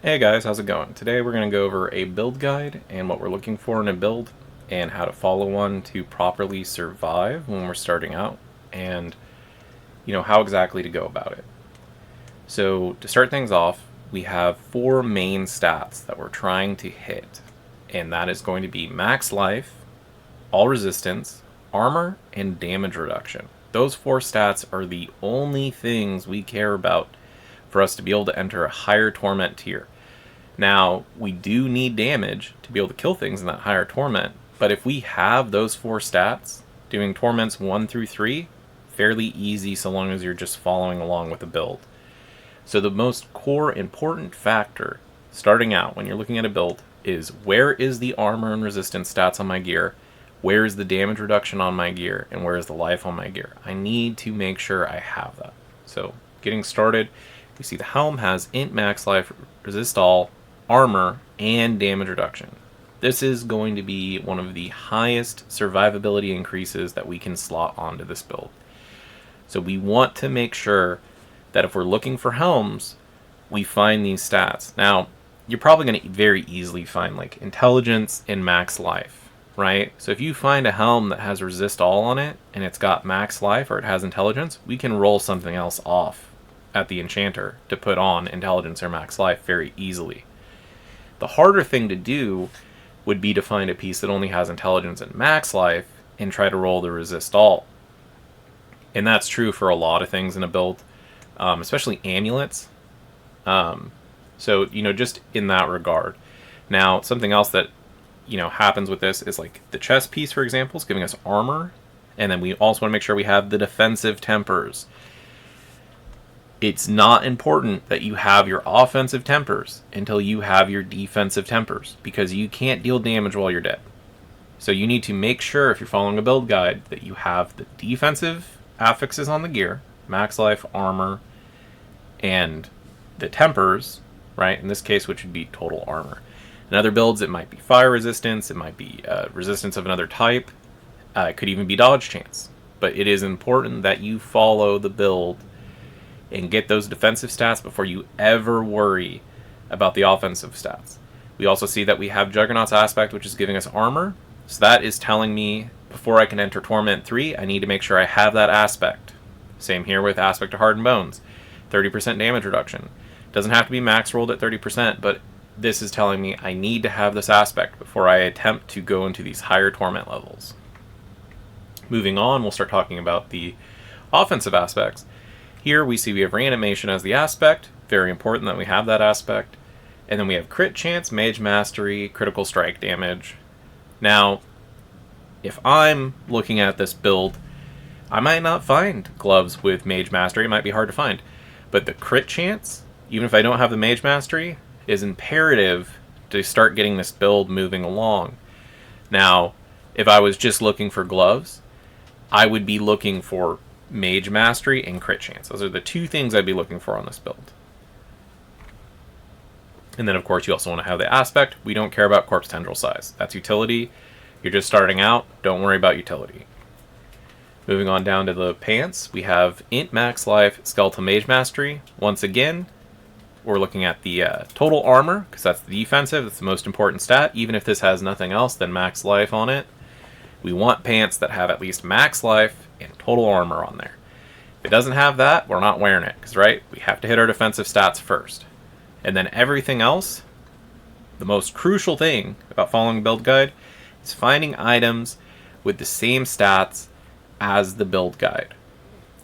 Hey guys, how's it going? Today we're going to go over a build guide and what we're looking for in a build and how to follow one to properly survive when we're starting out and how exactly to go about it. So to start things off, we have four main stats that we're trying to hit, and that is going to be max life, all resistance, armor, and damage reduction. Those four stats are the only things we care about for us to be able to enter a higher torment tier. Now, we do need damage to be able to kill things in that higher torment, but if we have those four stats, doing torments 1 through 3, fairly easy so long as you're just following along with the build. So the most core important factor starting out when you're looking at a build is where is the armor and resistance stats on my gear, where is the damage reduction on my gear, and where is the life on my gear. I need to make sure I have that. So getting started, you see the helm has int max life, resist all, armor, and damage reduction. This is going to be one of the highest survivability increases that we can slot onto this build. So we want to make sure that if we're looking for helms, we find these stats. Now, you're probably going to very easily find like intelligence and max life, right? So if you find a helm that has resist all on it and it's got max life or it has intelligence, we can roll something else off at the enchanter to put on intelligence or max life very easily. The harder thing to do would be to find a piece that only has intelligence and max life and try to roll the resist all. And that's true for a lot of things in a build, especially amulets. So, just in that regard. Now, something else that, happens with this is like the chest piece, for example, is giving us armor. And then we also want to make sure we have the defensive tempers. It's not important that you have your offensive tempers until you have your defensive tempers, because you can't deal damage while you're dead. So you need to make sure, if you're following a build guide, that you have the defensive affixes on the gear, max life, armor, and the tempers, right? In this case, which would be total armor. In other builds, it might be fire resistance, it might be resistance of another type, it could even be dodge chance. But it is important that you follow the build and get those defensive stats before you ever worry about the offensive stats. We also see that we have Juggernaut's Aspect, which is giving us armor. So that is telling me before I can enter Torment 3, I need to make sure I have that aspect. Same here with Aspect of Hardened Bones. 30% damage reduction. Doesn't have to be max rolled at 30%, but this is telling me I need to have this aspect before I attempt to go into these higher Torment levels. Moving on, we'll start talking about the offensive aspects. Here we see we have reanimation as the aspect, very important that we have that aspect. And then we have crit chance, mage mastery, critical strike damage. Now, if I'm looking at this build, I might not find gloves with mage mastery, it might be hard to find. But the crit chance, even if I don't have the mage mastery, is imperative to start getting this build moving along. Now, if I was just looking for gloves, I would be looking for mage mastery and crit chance. Those are the two things I'd be looking for on this build. And then of course you also want to have the aspect. We don't care about corpse tendril size. That's utility. You're just starting out, don't worry about utility. Moving on down to the pants, we have int max life, skeletal mage mastery. Once again, we're looking at the total armor, because that's the defensive, that's the most important stat. Even if this has nothing else than max life on it, we want pants that have at least max life and total armor on there. If it doesn't have that, we're not wearing it, because right, we have to hit our defensive stats first. And then everything else, the most crucial thing about following a build guide is finding items with the same stats as the build guide.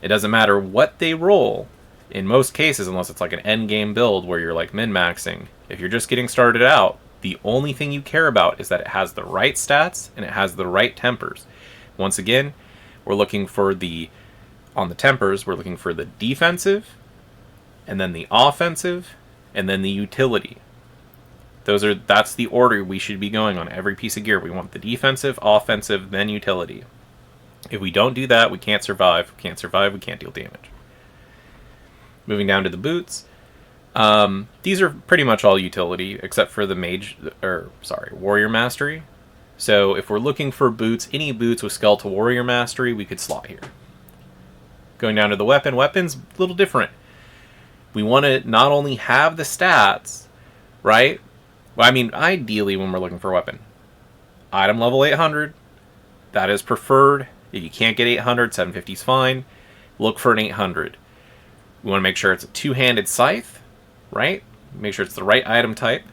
It doesn't matter what they roll, in most cases, unless it's like an end game build where you're like min-maxing. If you're just getting started out, the only thing you care about is that it has the right stats and it has the right tempers. Once again, we're looking for on the tempers, we're looking for the defensive, and then the offensive, and then the utility. That's the order we should be going on every piece of gear. We want the defensive, offensive, then utility. If we don't do that, we can't survive. We can't deal damage. Moving down to the boots. These are pretty much all utility, except for the warrior mastery. So if we're looking for boots, any boots with skeletal warrior mastery, we could slot here. Going down to the weapon's a little different. We want to not only have the stats, right? Well, I mean, ideally when we're looking for a weapon, item level 800, that is preferred. If you can't get 800, 750 is fine. Look for an 800. We want to make sure it's a two-handed scythe, right? Make sure it's the right item type.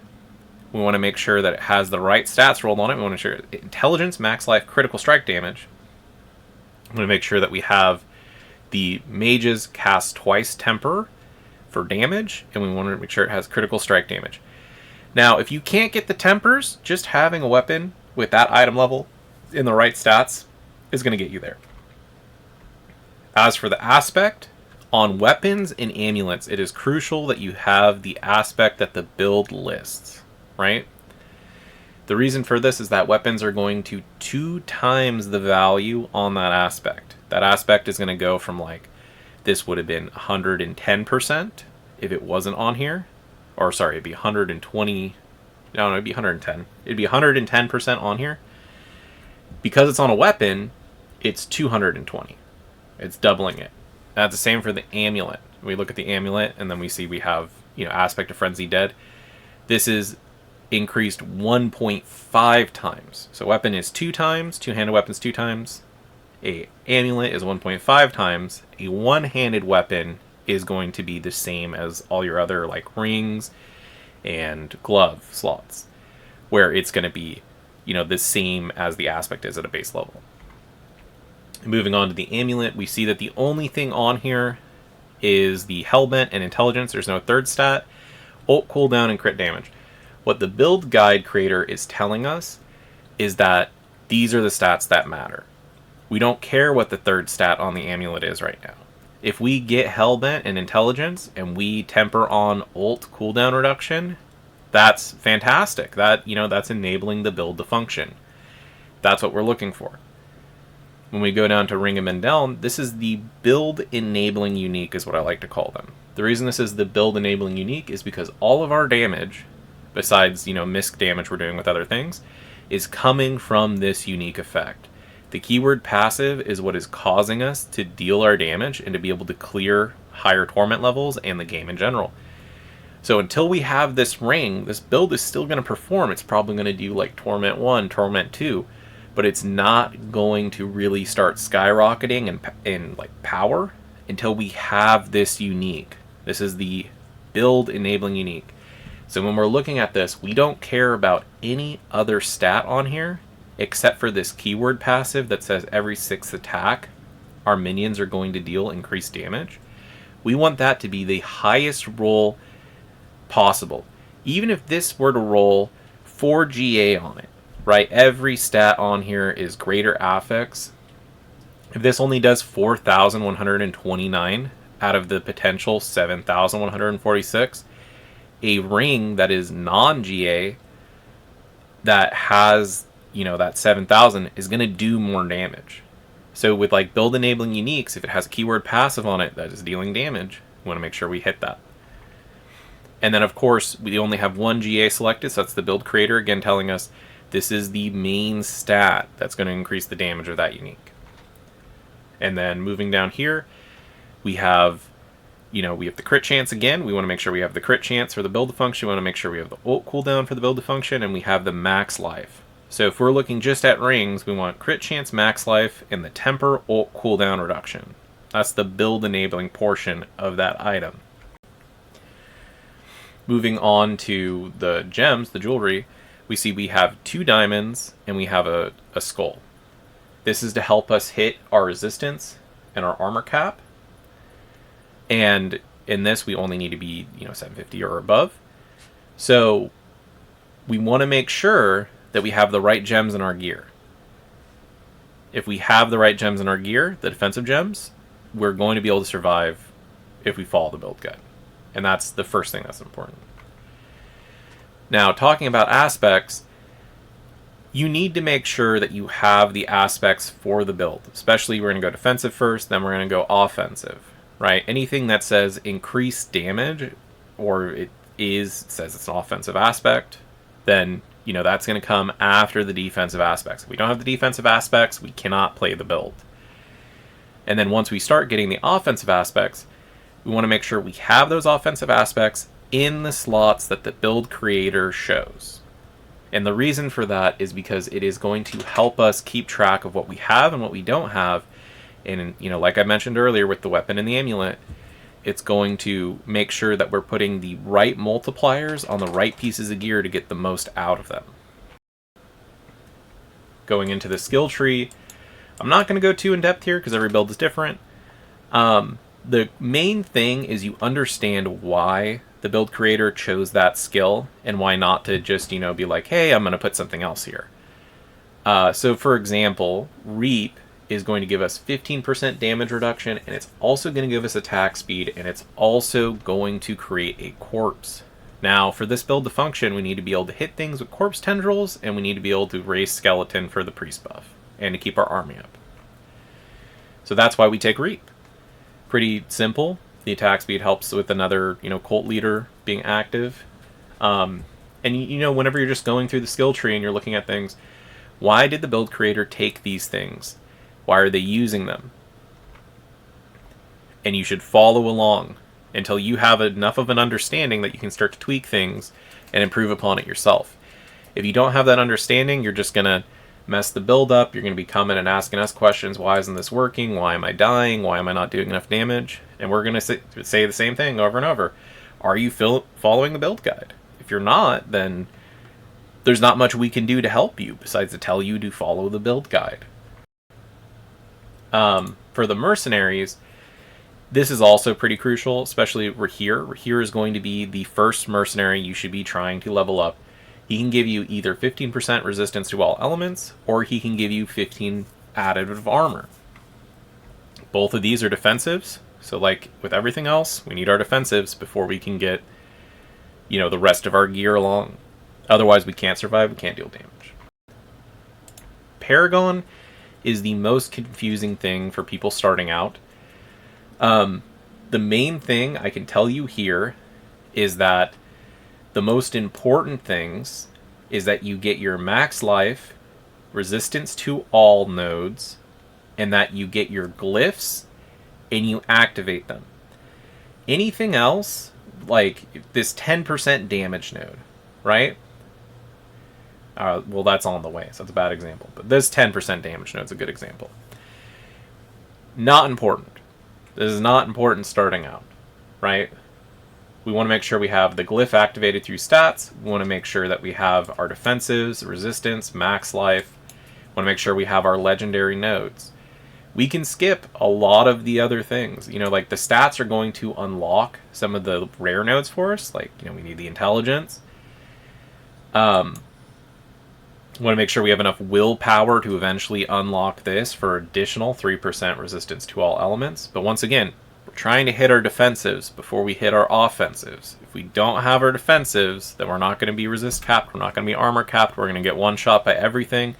We want to make sure that it has the right stats rolled on it. We want to make sure intelligence, max life, critical strike damage. We want to make sure that we have the mages cast twice temper for damage, and we want to make sure it has critical strike damage. Now, if you can't get the tempers, just having a weapon with that item level in the right stats is going to get you there. As for the aspect, on weapons and amulets, it is crucial that you have the aspect that the build lists, right? The reason for this is that weapons are going to 2 times the value on that aspect. That aspect is going to go from like, this would have been 110% if it wasn't on here. Or sorry, it'd be 120. No, it'd be 110. It'd be 110% on here. Because it's on a weapon, it's 220. It's doubling it. That's the same for the amulet. We look at the amulet and then we see we have, aspect of Frenzy Dead. This is increased 1.5 times. So weapon is 2 times, two-handed weapon's 2 times. A amulet is 1.5 times. A one-handed weapon is going to be the same as all your other like rings and glove slots, where it's going to be, the same as the aspect is at a base level. Moving on to the amulet, we see that the only thing on here is the Hellbent and Intelligence. There's no third stat, ult cooldown, and crit damage. What the build guide creator is telling us is that these are the stats that matter. We don't care what the third stat on the amulet is right now. If we get Hellbent and Intelligence and we temper on ult cooldown reduction, that's fantastic. That's enabling the build to function. That's what we're looking for. When we go down to Ring of Mendeln, this is the build enabling unique is what I like to call them. The reason this is the build enabling unique is because all of our damage, besides, misc damage we're doing with other things, is coming from this unique effect. The keyword passive is what is causing us to deal our damage and to be able to clear higher torment levels and the game in general. So until we have this ring, this build is still going to perform. It's probably going to do like Torment 1, Torment 2, but it's not going to really start skyrocketing in like power until we have this unique. This is the build enabling unique. So when we're looking at this, we don't care about any other stat on here except for this keyword passive that says every 6th attack, our minions are going to deal increased damage. We want that to be the highest roll possible. Even if this were to roll 4 GA on it, right? Every stat on here is greater affix. If this only does 4,129 out of the potential 7,146, a ring that is non-GA that has, that 7,000 is going to do more damage. So with like build enabling uniques, if it has a keyword passive on it that is dealing damage, we want to make sure we hit that. And then of course, we only have 1 GA selected, so that's the build creator again telling us this is the main stat that's going to increase the damage of that unique. And then moving down here, we have the crit chance again. We want to make sure we have the crit chance for the build to function. We want to make sure we have the ult cooldown for the build to function, and we have the max life. So if we're looking just at rings, we want crit chance, max life, and the temper ult cooldown reduction. That's the build enabling portion of that item. Moving on to the gems, the jewelry, we see we have 2 diamonds and we have a skull. This is to help us hit our resistance and our armor cap. And in this, we only need to be, 750 or above. So we want to make sure that we have the right gems in our gear. If we have the right gems in our gear, the defensive gems, we're going to be able to survive if we follow the build guide. And that's the first thing that's important. Now, talking about aspects, you need to make sure that you have the aspects for the build. Especially, we're going to go defensive first, then we're going to go offensive. Right? Anything that says increased damage, or it says it's an offensive aspect, then, that's going to come after the defensive aspects. If we don't have the defensive aspects, we cannot play the build. And then once we start getting the offensive aspects, we want to make sure we have those offensive aspects in the slots that the build creator shows. And the reason for that is because it is going to help us keep track of what we have and what we don't have. And, you know, like I mentioned earlier with the weapon and the amulet, it's going to make sure that we're putting the right multipliers on the right pieces of gear to get the most out of them. Going into the skill tree, I'm not going to go too in depth here because every build is different. The main thing is you understand why the build creator chose that skill and why not to just, you know, be like, hey, I'm going to put something else here. So for example, Reap is going to give us 15% damage reduction, and it's also going to give us attack speed, and it's also going to create a corpse. Now, for this build to function, we need to be able to hit things with corpse tendrils, and we need to be able to raise skeleton for the priest buff, and to keep our army up. So that's why we take Reap. Pretty simple. The attack speed helps with another, you know, cult leader being active. And, you know, whenever you're just going through the skill tree and you're looking at things, why did the build creator take these things? Why are they using them? And you should follow along until you have enough of an understanding that you can start to tweak things and improve upon it yourself. If you don't have that understanding, you're just going to mess the build up. You're going to be coming and asking us questions. Why isn't this working? Why am I dying? Why am I not doing enough damage? And we're going to say the same thing over and over. Are you following the build guide? If you're not, then there's not much we can do to help you besides to tell you to follow the build guide. For the mercenaries, this is also pretty crucial, especially Rahir. Rahir is going to be the first mercenary you should be trying to level up. He can give you either 15% resistance to all elements, or he can give you 15 additive armor. Both of these are defensives, so like with everything else, we need our defensives before we can get, you know, the rest of our gear along. Otherwise, we can't survive, we can't deal damage. Paragon is the most confusing thing for people starting out. The main thing I can tell you here is that the most important things is that you get your max life, resistance to all nodes, and that you get your glyphs and you activate them. Anything else, like this 10% damage node, right? Well, that's on the way, so it's a bad example. But this 10% damage node is a good example. Not important. This is not important starting out, right? We want to make sure we have the glyph activated through stats. We want to make sure that we have our defensives, resistance, max life. We want to make sure we have our legendary nodes. We can skip a lot of the other things. You know, like the stats are going to unlock some of the rare nodes for us. Like, you know, we need the intelligence. We want to make sure we have enough willpower to eventually unlock this for additional 3% resistance to all elements. But once again, we're trying to hit our defensives before we hit our offensives. If we don't have our defensives, then we're not going to be resist capped, we're not going to be armor capped, we're going to get one shot by everything.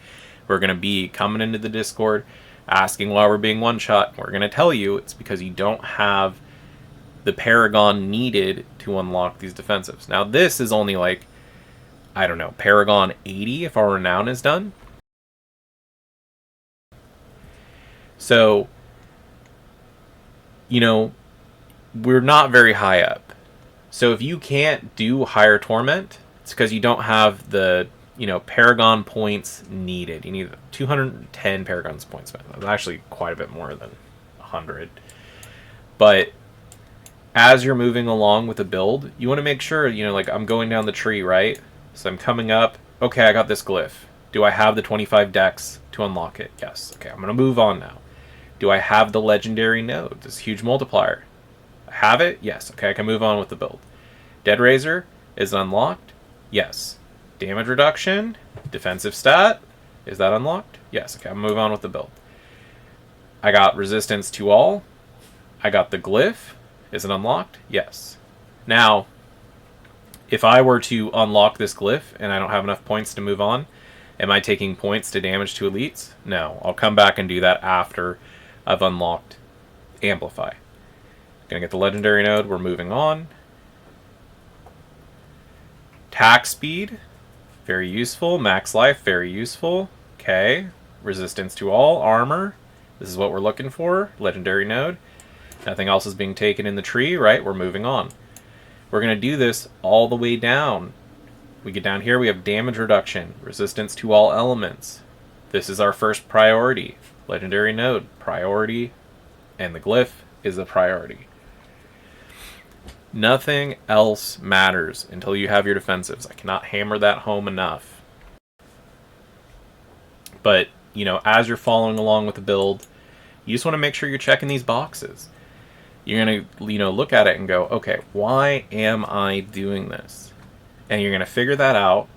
We're going to be coming into the Discord, asking why we're being one shot. We're going to tell you it's because you don't have the Paragon needed to unlock these defensives. Now this is only like, I don't know, Paragon 80 if our Renown is done. So, you know, we're not very high up. So if you can't do higher Torment, it's because you don't have the, you know, Paragon points needed. You need 210 Paragon's points. That's actually quite a bit more than 100. But as you're moving along with the build, you want to make sure, you know, like I'm going down the tree, right? So I'm coming up. Okay, I got this glyph. Do I have the 25 dex to unlock it? Yes. Okay, I'm going to move on now. Do I have the legendary node? This huge multiplier. I have it? Yes. Okay, I can move on with the build. Dead Razor is unlocked? Yes. Damage reduction? Defensive stat? Is that unlocked? Yes. Okay, I'll move on with the build. I got resistance to all. I got the glyph. Is it unlocked? Yes. Now, if I were to unlock this glyph and I don't have enough points to move on, am I taking points to damage to elites? No. I'll come back and do that after I've unlocked Amplify. Gonna get the legendary node. We're moving on. Attack speed, very useful. Max life, very useful. Okay. Resistance to all. Armor. This is what we're looking for. Legendary node. Nothing else is being taken in the tree, right? We're moving on. We're going to do this all the way down. We get down here, we have damage reduction, resistance to all elements. This is our first priority. Legendary node, priority, and the glyph is a priority. Nothing else matters until you have your defensives. I cannot hammer that home enough. But, as you're following along with the build, you just want to make sure you're checking these boxes. You're going to, look at it and go, okay, why am I doing this? And you're going to figure that out.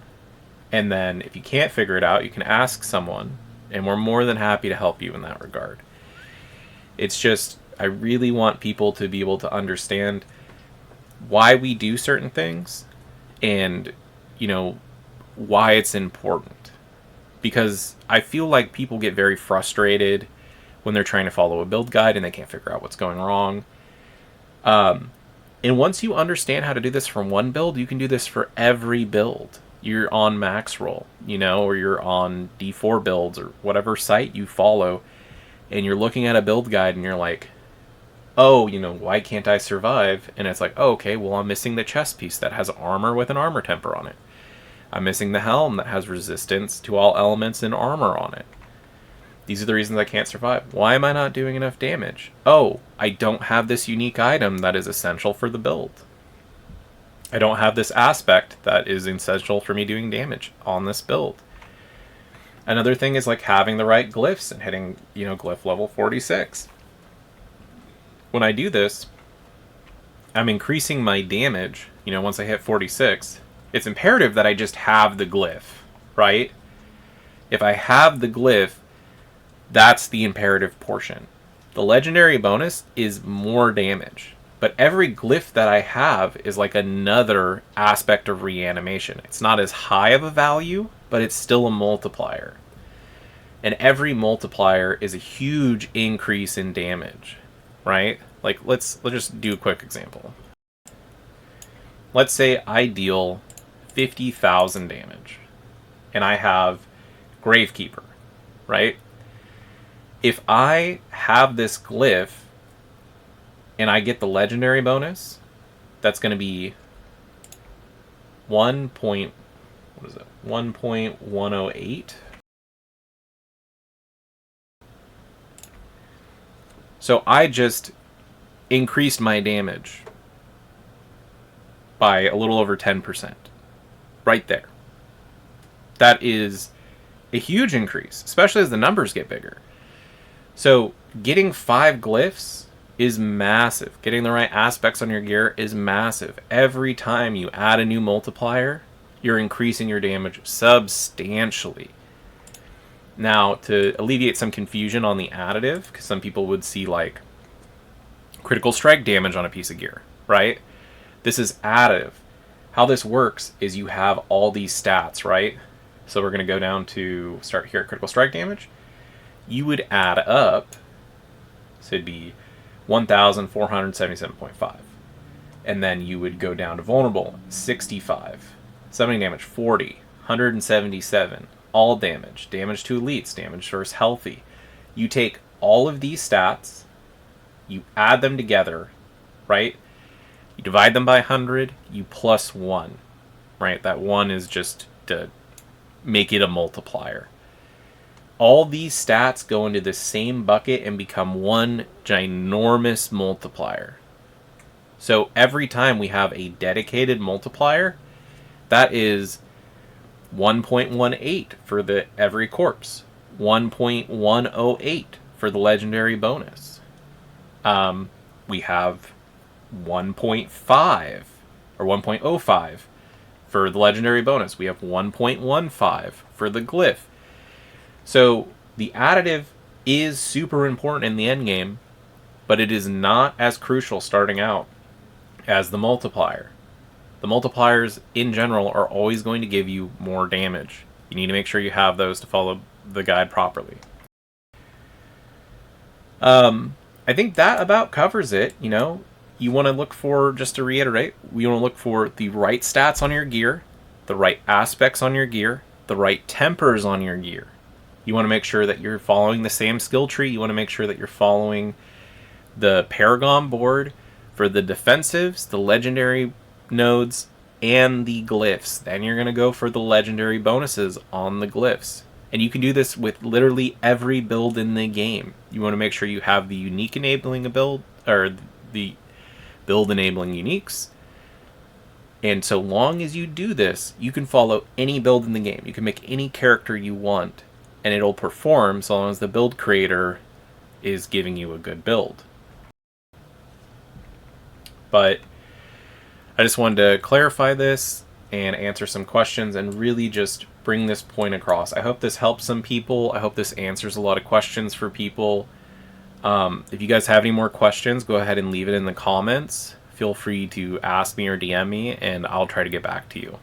And then if you can't figure it out, you can ask someone. And we're more than happy to help you in that regard. It's just, I really want people to be able to understand why we do certain things and, why it's important. Because I feel like people get very frustrated when they're trying to follow a build guide and they can't figure out what's going wrong. And once you understand how to do this from one build, you can do this for every build. You're on max roll, or you're on D4 builds or whatever site you follow, and you're looking at a build guide and you're like, oh, why can't I survive? And it's like, oh, okay, well, I'm missing the chest piece that has armor with an armor temper on it. I'm missing the helm that has resistance to all elements and armor on it. These are the reasons I can't survive. Why am I not doing enough damage? Oh, I don't have this unique item that is essential for the build. I don't have this aspect that is essential for me doing damage on this build. Another thing is like having the right glyphs and hitting, glyph level 46. When I do this, I'm increasing my damage, once I hit 46. It's imperative that I just have the glyph, right? If I have the glyph, that's the imperative portion. The legendary bonus is more damage, but every glyph that I have is like another aspect of reanimation. It's not as high of a value, but it's still a multiplier. And every multiplier is a huge increase in damage, right? Like, let's just do a quick example. Let's say I deal 50,000 damage, and I have Gravekeeper, right? If I have this glyph, and I get the legendary bonus, that's going to be 1.108. So I just increased my damage by a little over 10%. Right there. That is a huge increase, especially as the numbers get bigger. So getting 5 glyphs is massive. Getting the right aspects on your gear is massive. Every time you add a new multiplier, you're increasing your damage substantially. Now, to alleviate some confusion on the additive, because some people would see like critical strike damage on a piece of gear, right? This is additive. How this works is you have all these stats, right? So we're going to go down to start here at critical strike damage. You would add up, so it'd be 1,477.5. And then you would go down to vulnerable, 65. Summoning damage, 40. 177. All damage. Damage to elites. Damage versus healthy. You take all of these stats, you add them together, right? You divide them by 100, you plus 1, right? That 1 is just to make it a multiplier. All these stats go into the same bucket and become one ginormous multiplier. So every time we have a dedicated multiplier, that is 1.18 for the every corpse, 1.108 for the legendary bonus. We have 1.5 or 1.05 for the legendary bonus. We have 1.15 for the glyph. So the additive is super important in the end game, but it is not as crucial starting out as the multiplier. The multipliers in general are always going to give you more damage. You need to make sure you have those to follow the guide properly. I think that about covers it. You want to look for, just to reiterate, you want to look for the right stats on your gear, the right aspects on your gear, the right tempers on your gear. You want to make sure that you're following the same skill tree. You want to make sure that you're following the Paragon board for the defensives, the legendary nodes and the glyphs. Then you're going to go for the legendary bonuses on the glyphs. And you can do this with literally every build in the game. You want to make sure you have the unique enabling build, or the build enabling uniques. And so long as you do this, you can follow any build in the game. You can make any character you want, and it'll perform so long as the build creator is giving you a good build. But I just wanted to clarify this and answer some questions and really just bring this point across. I hope this helps some people. I hope this answers a lot of questions for people. If you guys have any more questions, go ahead and leave it in the comments. Feel free to ask me or DM me, and I'll try to get back to you.